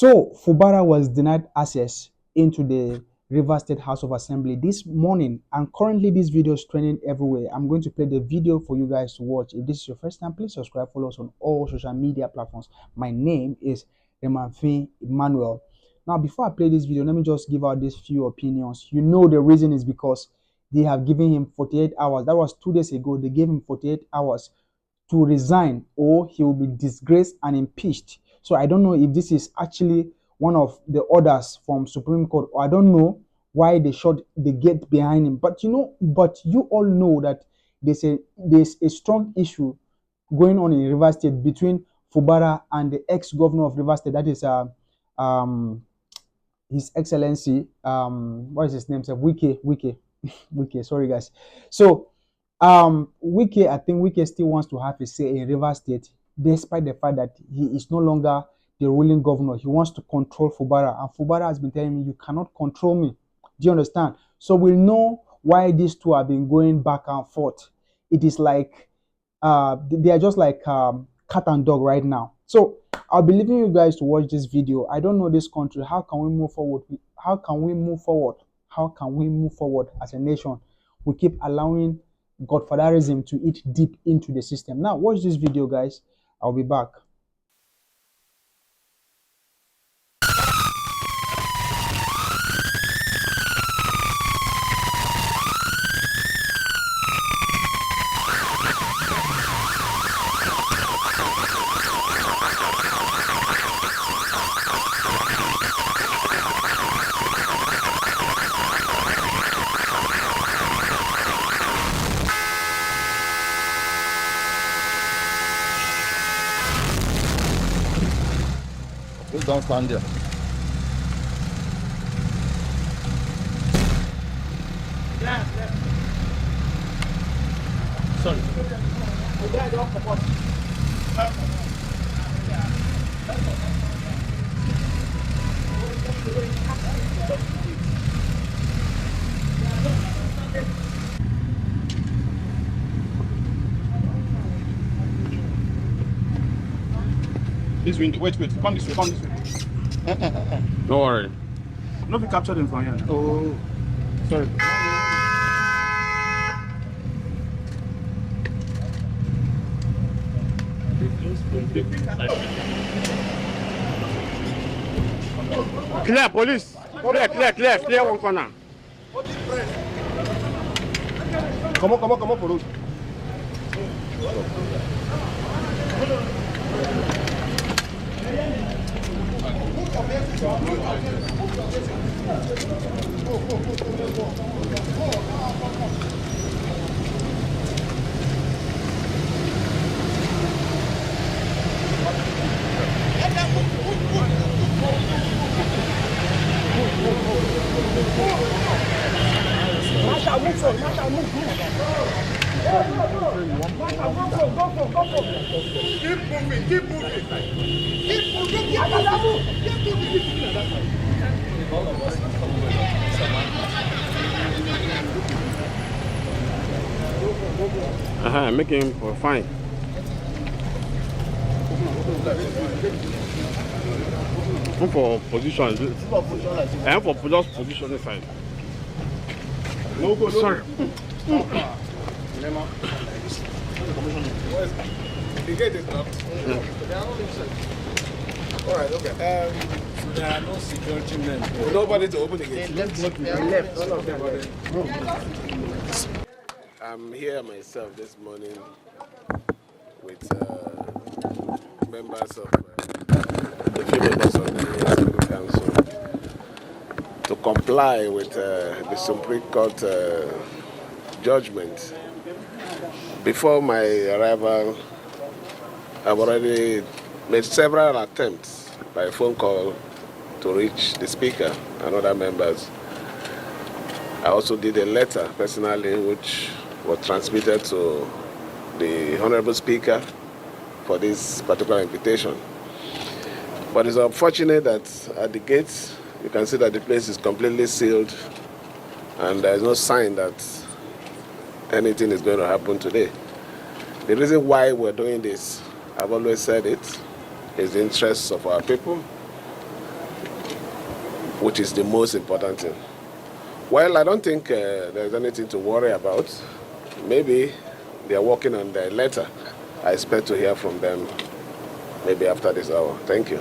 So Fubara was denied access into the Rivers State House of Assembly this morning, and currently this video is trending everywhere. I'm going to play the video for you guys to watch. If this is your first time, please subscribe, follow us on all social media platforms. My name is Remanfin Emmanuel. Now, before I play this video, let me just give out these few opinions. You know the reason is because they have given him 48 hours. That was 2 days ago. They gave him 48 hours to resign, or he will be disgraced and impeached. So I don't know if this is actually one of the orders from Supreme Court, or I don't know why they shut the gate behind him. But you all know that there's a strong issue going on in Rivers State between Fubara and the ex-governor of Rivers State, that is His Excellency, what is his name? Wike. Sorry, guys. So, Wike, I think Wike still wants to have a say in Rivers State, despite the fact that he is no longer the ruling governor. He wants to control Fubara, and Fubara has been telling me, "You cannot control me." Do you understand? So we'll know why these two have been going back and forth. It is like they are just like cat and dog right now. So I'll be leaving you guys to watch this video. I don't know this country. How can we move forward? How can we move forward? How can we move forward as a nation? We keep allowing godfatherism to eat deep into the system. Now, watch this video, guys. I'll be back. Just don't stand there. Sorry. This window. Wait. Come this way. Don't worry. Not be captured in from here. Oh, sorry. Clear, police. Clear one corner. Come on, for road. Keep moving. Making him for fine. For position. And for just position inside. No go. Sorry. The gate is locked. All right, okay. So there are no security men. Nobody to open the gate. They left. All of them. I'm here myself this morning with members of the few members of the Assembly Council to comply with the Supreme Court judgment. Before my arrival, I've already made several attempts by phone call to reach the Speaker and other members. I also did a letter personally which was transmitted to the Honorable Speaker for this particular invitation. But it's unfortunate that at the gates, you can see that the place is completely sealed and there's no sign that anything is going to happen today. The reason why we're doing this, I've always said it, is the interests of our people which is the most important thing. Well, I don't think there's anything to worry about. Maybe they are working on their letter. I expect to hear from them maybe after this hour. Thank you.